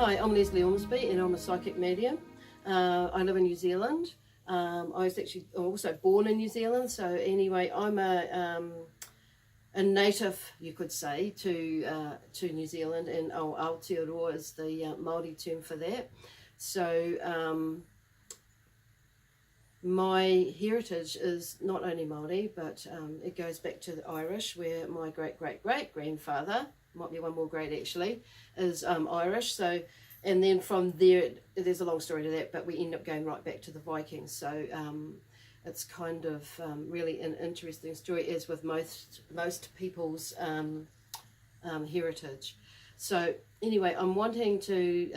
Hi, I'm Lesley Ormsby and I'm a psychic medium. I live in New Zealand. I was actually also born in New Zealand, so anyway, I'm a native, you could say, to New Zealand, and Aotearoa is the Māori term for that. So my heritage is not only Māori, but it goes back to the Irish, where my great-great-great-grandfather, might be one more great actually, is Irish. So, and then from there, there's a long story to that, but we end up going right back to the Vikings. So it's kind of really an interesting story, as with most people's heritage. So anyway, I'm wanting to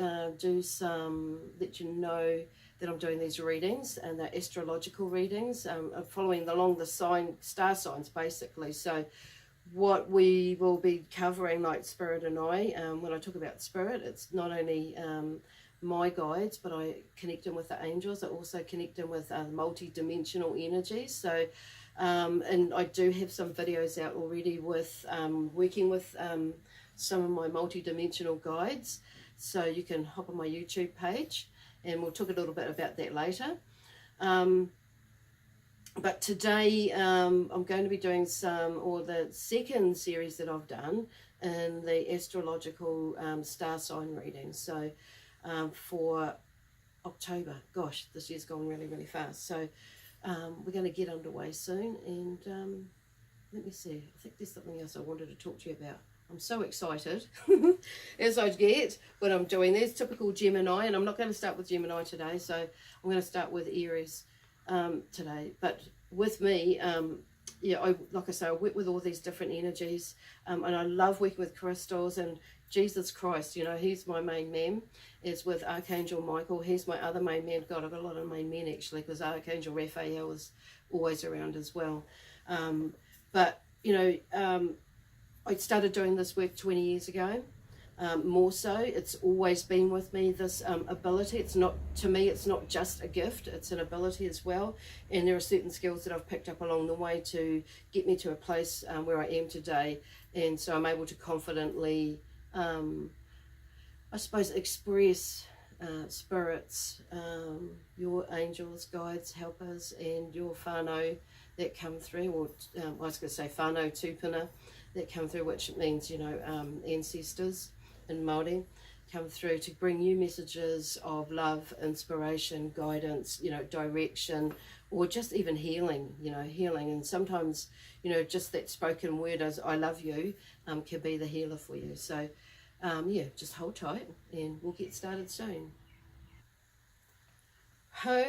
let you know that I'm doing these readings, and they're astrological readings. I'm following along the star signs basically. So what we will be covering, like Spirit and I, when I talk about Spirit, it's not only my guides, but I connect in with the angels. I also connect in with multi-dimensional energies. So and I do have some videos out already with working with some of my multi-dimensional guides, so you can hop on my YouTube page and we'll talk a little bit about that later. But today I'm going to be doing the second series that I've done in the astrological star sign readings. So for October, gosh, this year's gone really, really fast. So we're going to get underway soon, and let me see, I think there's something else I wanted to talk to you about. I'm so excited as I get when I'm doing this. Typical Gemini, and I'm not going to start with Gemini today, so I'm going to start with Aries today. But with me, yeah, like I say, I work with all these different energies, and I love working with crystals. And Jesus Christ, you know, he's my main man, is with Archangel Michael. He's my other main man. God, I've got a lot of main men actually, because Archangel Raphael is always around as well. But you know, I started doing this work 20 years ago. More so, it's always been with me, this ability. It's not, to me, it's not just a gift, it's an ability as well. And there are certain skills that I've picked up along the way to get me to a place where I am today. And so I'm able to confidently, I suppose, express spirits, your angels, guides, helpers, and your whānau that come through, or I was going to say whānau tūpuna that come through, which means, you know, ancestors in Māori, come through to bring you messages of love, inspiration, guidance, you know, direction, or just even healing, you know, healing. And sometimes, you know, just that spoken word as I love you can be the healer for you. So yeah, just hold tight and we'll get started soon. Ho,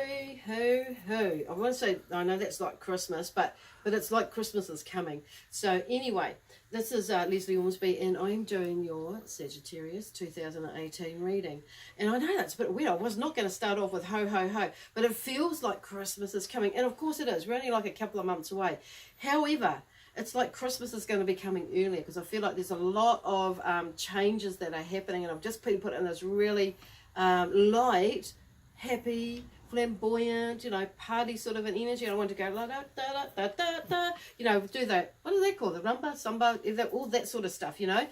ho, ho. I want to say, I know that's like Christmas, but it's like Christmas is coming. So anyway, this is Lesley Ormsby, and I'm doing your Sagittarius 2018 reading. And I know that's a bit weird. I was not going to start off with ho, ho, ho, but it feels like Christmas is coming. And of course it is. We're only like a couple of months away. However, it's like Christmas is going to be coming earlier, because I feel like there's a lot of changes that are happening, and I've just been put in this really light, happy, flamboyant, you know, party sort of an energy. I want to go la da da da da da, you know, do that. What do they call the rumba, samba, all that sort of stuff, you know.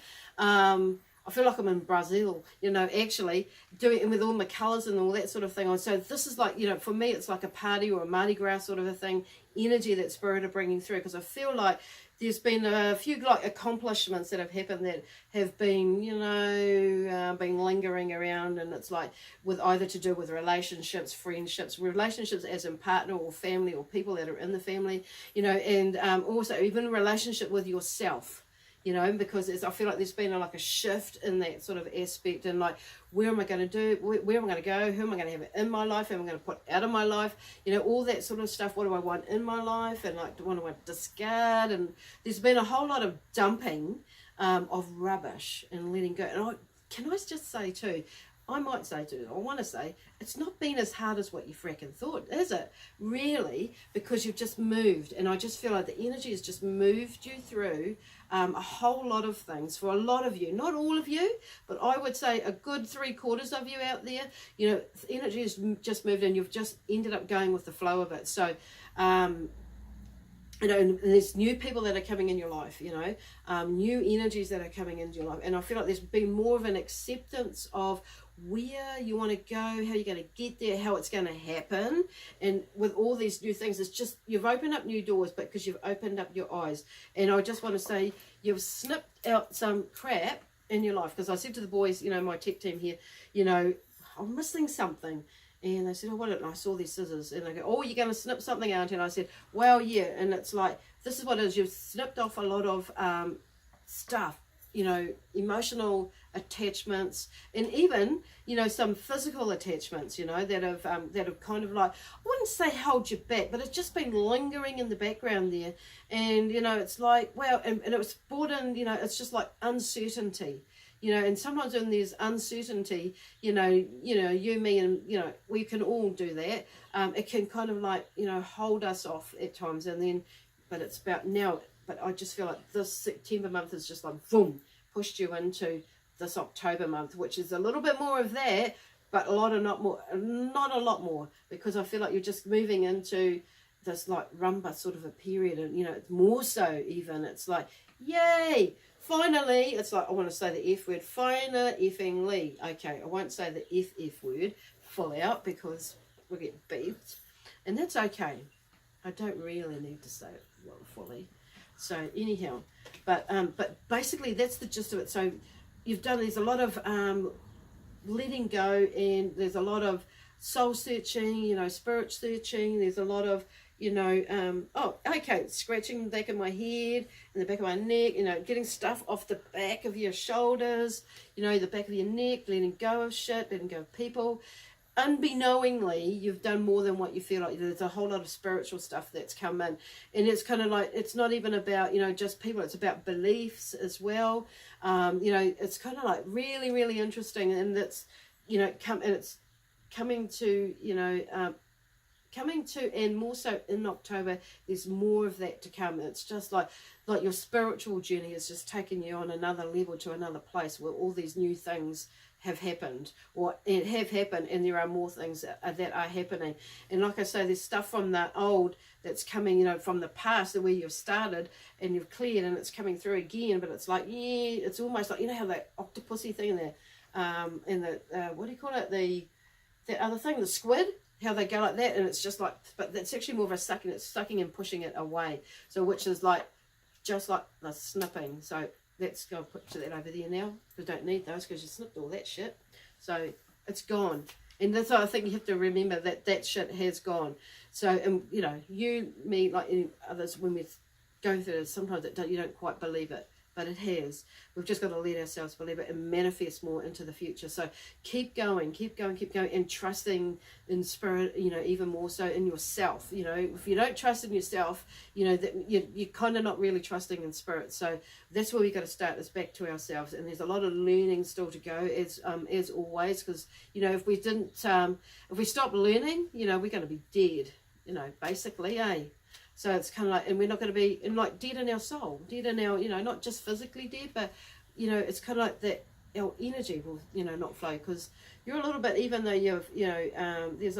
I feel like I'm in Brazil, you know, actually doing it with all my colours and all that sort of thing. So this is like, you know, for me, it's like a party or a Mardi Gras sort of a thing, energy that Spirit are bringing through, because I feel like there's been a few like accomplishments that have happened that have been, you know, been lingering around, and it's like with either to do with relationships, friendships, relationships as in partner or family or people that are in the family, you know, and also even relationship with yourself, you know, because I feel like there's been like a shift in that sort of aspect, and like, where am I going to do, where am I going to go, who am I going to have in my life, who am I going to put out of my life, you know, all that sort of stuff. What do I want in my life, and like, what do I want to discard? And there's been a whole lot of dumping of rubbish and letting go. And can I just say too, I might say too, I want to say, it's not been as hard as what you frickin' thought, is it? Really? Because you've just moved, and I just feel like the energy has just moved you through a whole lot of things for a lot of you. Not all of you, but I would say a good 3/4 of you out there, you know, energy has just moved, and you've just ended up going with the flow of it. So you know, and there's new people that are coming in your life, you know, new energies that are coming into your life. And I feel like there's been more of an acceptance of where you want to go, how you're going to get there, how it's going to happen. And with all these new things, it's just, you've opened up new doors, but because you've opened up your eyes. And I just want to say, you've snipped out some crap in your life. Because I said to the boys, you know, my tech team here, you know, I'm missing something. And they said, oh, what? And I saw these scissors. And they go, oh, you're going to snip something out. And I said, well, yeah. And it's like, this is what it is. You've snipped off a lot of stuff, you know, emotional attachments, and even, you know, some physical attachments, you know, that have kind of like, I wouldn't say held you back, but it's just been lingering in the background there. And, you know, it's like, well, and it was brought in, you know, it's just like uncertainty. You know, and sometimes when there's uncertainty, you know, you, me, and, you know, we can all do that. It can kind of like, you know, hold us off at times. And then, but it's about now, but I just feel like this September month is just like, boom, pushed you into this October month, which is a little bit more of that, but not a lot more, because I feel like you're just moving into this like rumba sort of a period. And, you know, it's more so even, it's like, yay, finally, it's like, I want to say the F word, effingly. Okay, I won't say the F word full out because we'll get beeped. And that's okay. I don't really need to say it fully. So anyhow, but basically that's the gist of it. So you've done, there's a lot of letting go, and there's a lot of soul searching, you know, spirit searching. There's a lot of, you know, scratching the back of my head and the back of my neck, you know, getting stuff off the back of your shoulders, you know, the back of your neck, letting go of shit, letting go of people. Unbeknowingly, you've done more than what you feel like. There's a whole lot of spiritual stuff that's come in, and it's kind of like, it's not even about, you know, just people, it's about beliefs as well. You know, it's kind of like really, really interesting, and that's, you know, it's coming to, you know, and more so in October, there's more of that to come. It's just like your spiritual journey is just taking you on another level, to another place where all these new things have happened, and there are more things that are happening. And like I say, there's stuff from the old that's coming, you know, from the past, where you've started and you've cleared, and it's coming through again. But it's like, yeah, it's almost like, you know how that octopusy thing there, and the what do you call it, the other thing, the squid, how they go like that, and it's just like, but that's actually more of a sucking, it's sucking and pushing it away. So which is like, just like the snipping. So let's go put that over there now. We don't need those because you snipped all that shit. So it's gone. And that's why I think you have to remember that shit has gone. So, and you know, you, me, like any others, when we go through this, sometimes you don't quite believe it. But it has. We've just got to let ourselves believe it and manifest more into the future. So keep going, and trusting in spirit, you know, even more so in yourself. You know, if you don't trust in yourself, you know, that you're kind of not really trusting in spirit. So that's where we got to start, is back to ourselves. And there's a lot of learning still to go, as always, because, you know, if we stop learning, you know, we're going to be dead, you know, basically, eh? So it's kind of like, and we're not going to be like dead in our soul, dead in our, you know, not just physically dead, but, you know, it's kind of like that our energy will, you know, not flow, because you're a little bit, even though you've, you know, there's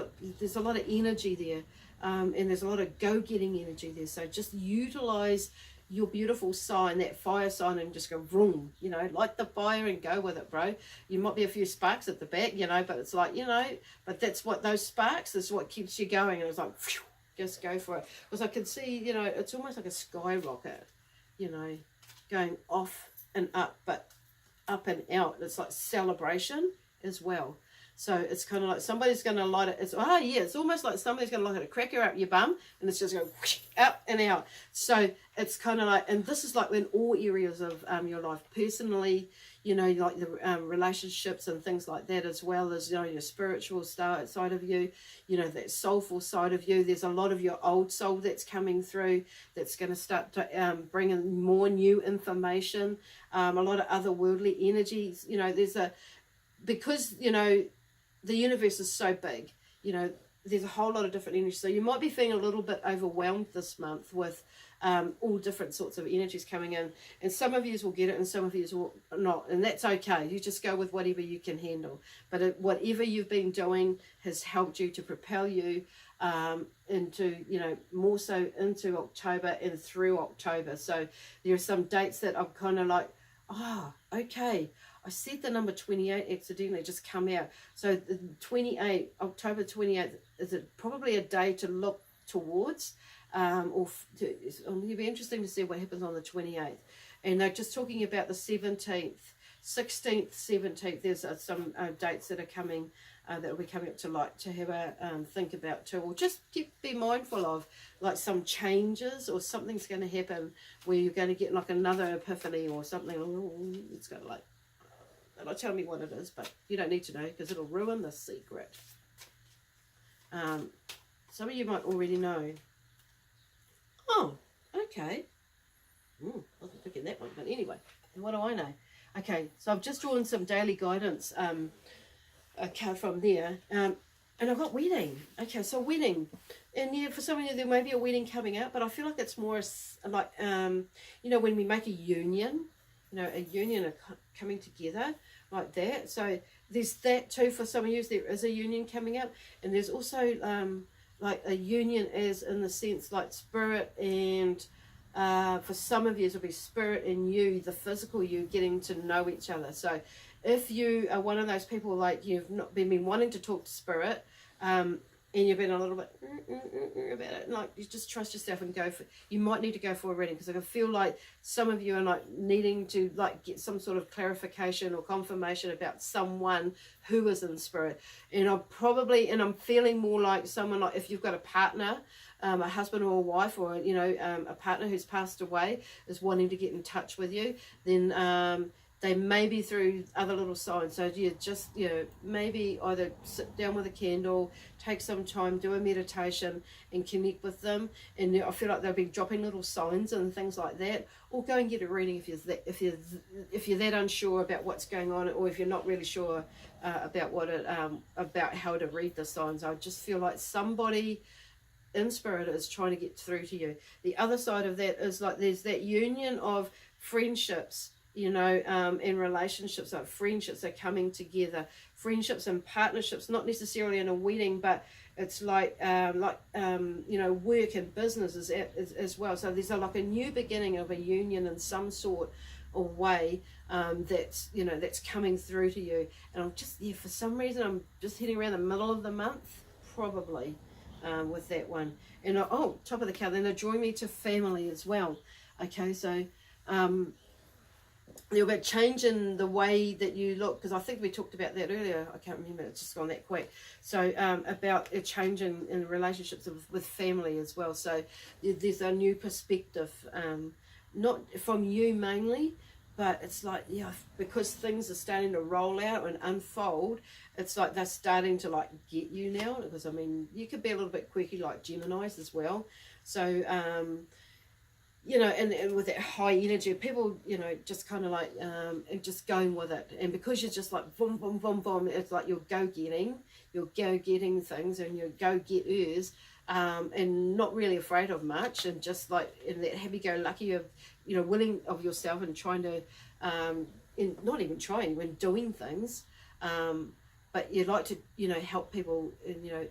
a lot of energy there, and there's a lot of go-getting energy there. So just utilize your beautiful sign, that fire sign, and just go vroom, you know, light the fire and go with it, bro. You might be a few sparks at the back, you know, but it's like, you know, but that's what, those sparks is what keeps you going. And it's like, phew, just go for it. Because I can see, you know, it's almost like a skyrocket, you know, going off and up, but up and out. It's like celebration as well. So it's kind of like somebody's going to light it. It's almost like somebody's going to light a cracker up your bum, and it's just going up and out. So it's kind of like, and this is like in all areas of your life, personally, you know, like the relationships and things like that, as well as, you know, your spiritual side of you, you know, that soulful side of you. There's a lot of your old soul that's coming through, that's going to start to bring in more new information, a lot of otherworldly energies. You know, because, you know, the universe is so big, you know, there's a whole lot of different energy. So you might be feeling a little bit overwhelmed this month with all different sorts of energies coming in. And some of you will get it and some of you will not. And that's okay. You just go with whatever you can handle. But whatever you've been doing has helped you to propel you into, you know, more so into October and through October. So there are some dates that I'm kind of like, oh, okay. I said the number 28 accidentally just come out. So the 28, October 28th, is it probably a day to look towards? It'll be interesting to see what happens on the 28th. And they're just talking about the 17th, 16th, 17th. There's some dates that are coming, that will be coming up to light to have a think about too. Or just be mindful of, like, some changes or something's going to happen where you're going to get like another epiphany or something. It's going to like, it'll tell me what it is, but you don't need to know because it'll ruin the secret. Some of you might already know. Oh, okay. Wasn't thinking that one, but anyway, what do I know? Okay, so I've just drawn some daily guidance a card from there, and I've got wedding. Okay, so wedding, and yeah, for some of you there may be a wedding coming out, but I feel like it's more like you know, when we make a union, you know, a union are coming together like that. So there's that too for some of you. There is a union coming up, and there's also like a union as in the sense like spirit and for some of you it'll be spirit and you, the physical you, getting to know each other. So if you are one of those people like you've not been wanting to talk to spirit and you've been a little bit about it, like you just trust yourself and go for, you might need to go for a reading, because I can feel like some of you are like needing to like get some sort of clarification or confirmation about someone who is in spirit. And I'm feeling more like someone, like if you've got a partner, a husband or a wife, or you know, a partner who's passed away is wanting to get in touch with you, then they may be through other little signs. So you just, you know, maybe either sit down with a candle, take some time, do a meditation and connect with them. And I feel like they'll be dropping little signs and things like that. Or go and get a reading if you're that unsure about what's going on, or if you're not really sure about how to read the signs. I just feel like somebody in spirit is trying to get through to you. The other side of that is like there's that union of friendships, you know, and relationships, like friendships are coming together, friendships and partnerships, not necessarily in a wedding, but it's like you know, work and business as well. So there's like a new beginning of a union in some sort or way that's, you know, that's coming through to you. And I'm just, yeah, for some reason I'm just hitting around the middle of the month probably with that one. And oh, top of the card, then they're drawing me to family as well. Okay, so there'll be a change in the way that you look, because I think we talked about that earlier. I can't remember, it's just gone that quick. So about a change in relationships with family as well. So there's a new perspective, not from you mainly, but it's like, yeah, because things are starting to roll out and unfold, it's like they're starting to like get you now. Because I mean, you could be a little bit quirky like Geminis as well. So you know, and with that high energy, people, you know, just kind of like and just going with it. And because you're just like boom, boom, boom, boom, it's like you're go-getting things, and you're go-getters, and not really afraid of much, and just like in that happy-go-lucky of, you know, willing of yourself and trying to, not even trying, when doing things, but you like to, you know, help people, and, you know,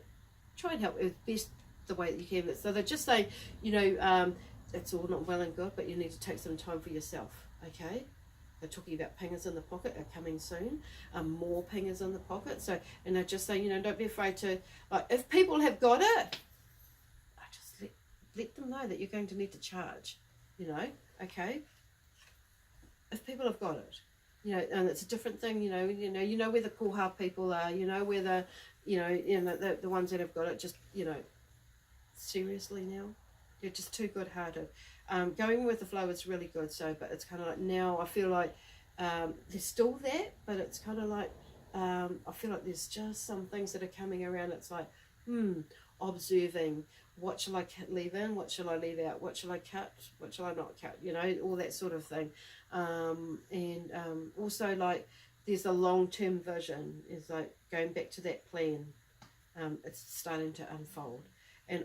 try and help as best the way that you can. So they're just saying, you know, it's all not well and good, but you need to take some time for yourself, okay? They're talking about pingers in the pocket are coming soon, more pingers in the pocket. So, and they're just saying, you know, don't be afraid to, like, if people have got it, I just let them know that you're going to need to charge, you know, okay? If people have got it, you know, and it's a different thing, you know where the cool hard people are, you know, where the, you know, the ones that have got it, just, you know, seriously now. You're just too good-hearted. Going with the flow is really good. So, but it's kind of like now I feel like there's still that, but it's kind of like I feel like there's just some things that are coming around. It's like, observing. What shall I leave in? What shall I leave out? What shall I cut? What shall I not cut? You know, all that sort of thing. And also like there's a long-term vision. It's like going back to that plan. It's starting to unfold. And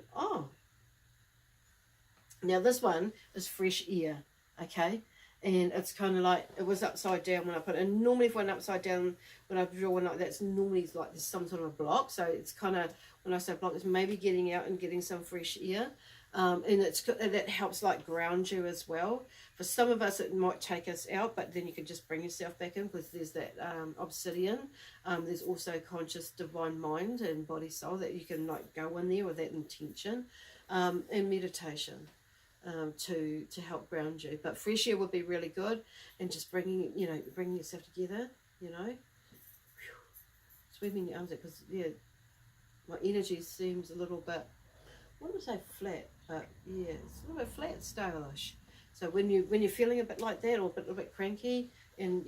now this one is fresh air, okay? And it's kind of like, it was upside down when I put it. And normally if one upside down, when I draw one like that, it's normally like there's some sort of a block. So it's kind of, when I say block, it's maybe getting out and getting some fresh air. And that helps like ground you as well. For some of us, it might take us out, but then you can just bring yourself back in, because there's that obsidian. There's also conscious divine mind and body soul that you can like go in there with that intention, and meditation. To help ground you, but fresh air would be really good, and just bringing yourself together, sweeping your arms out, because my energy seems a little bit, I wouldn't say flat, but yeah, it's a little bit flat, stalish. So when you're feeling a bit like that, or a little bit cranky, and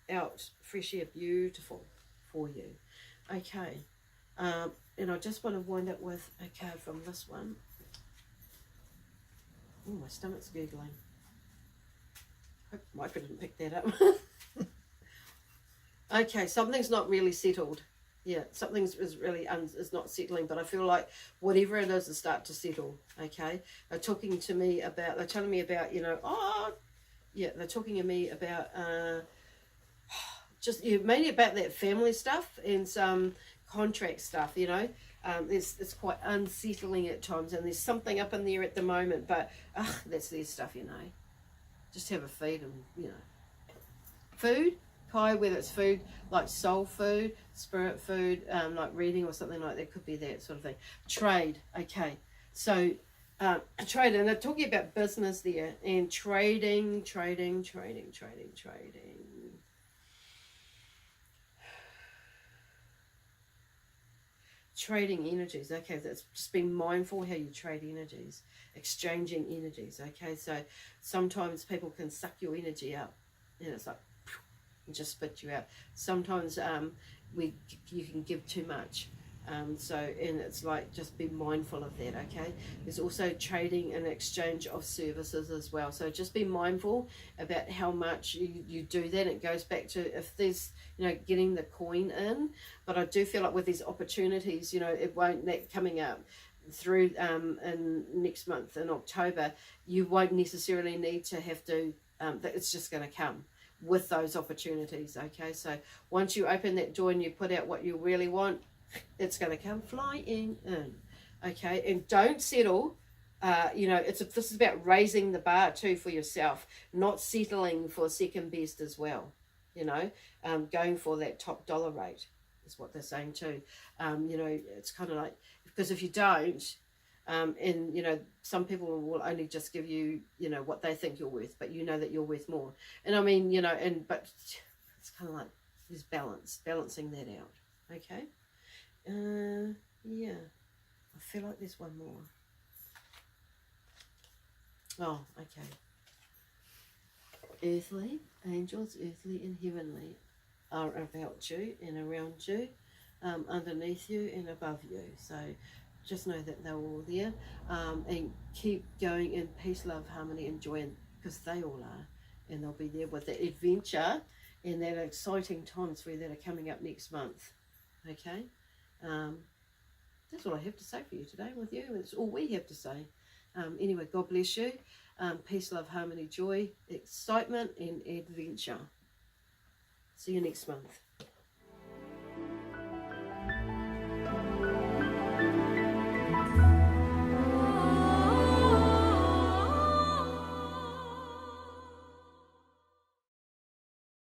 out fresh air, beautiful for you. Okay, and I just want to wind up with a card from this one. Oh, my stomach's gurgling. Hope Michael didn't pick that up. Okay, something's not really settled. Yeah, something's really is not settling, but I feel like whatever it is start to settle. Okay, they're talking to me about, they're telling me about, they're talking to me about just mainly about that family stuff and some contract stuff, it's quite unsettling at times, and there's something up in there at the moment, but that's their stuff, just have a feed and food, Kai, whether it's food like soul food, spirit food, like reading or something like that, could be that sort of thing. Trade, okay, so trade, and they're talking about business there, and trading. Trading energies, okay, that's just being mindful how you trade energies, exchanging energies, okay, so sometimes people can suck your energy up, and it's like, and just spit you out. Sometimes you can give too much, and it's like, just be mindful of that, okay. There's also trading and exchange of services as well, so just be mindful about how much you do that. It goes back to, if there's getting the coin in, but I do feel like with these opportunities, it won't, that coming up through in next month in October, you won't necessarily need to have to, it's just going to come with those opportunities, okay. So once you open that door and you put out what you really want, it's going to come flying in, okay. And don't settle. This is about raising the bar too for yourself, not settling for second best as well, going for that top dollar rate is what they're saying too. It's kind of like, because if you don't, and some people will only just give you what they think you're worth, but that you're worth more. And I mean, but it's kind of like there's balancing that out, okay. Yeah, I feel like there's one more. Oh, okay. Earthly angels, earthly and heavenly, are about you and around you, underneath you and above you. So just know that they're all there, and keep going in peace, love, harmony and joy, because they all are, and they'll be there with that adventure and that exciting times for you that are coming up next month, okay. That's all I have to say for you today with you. It's all we have to say. Anyway, God bless you. Peace, love, harmony, joy, excitement and adventure. See you next month.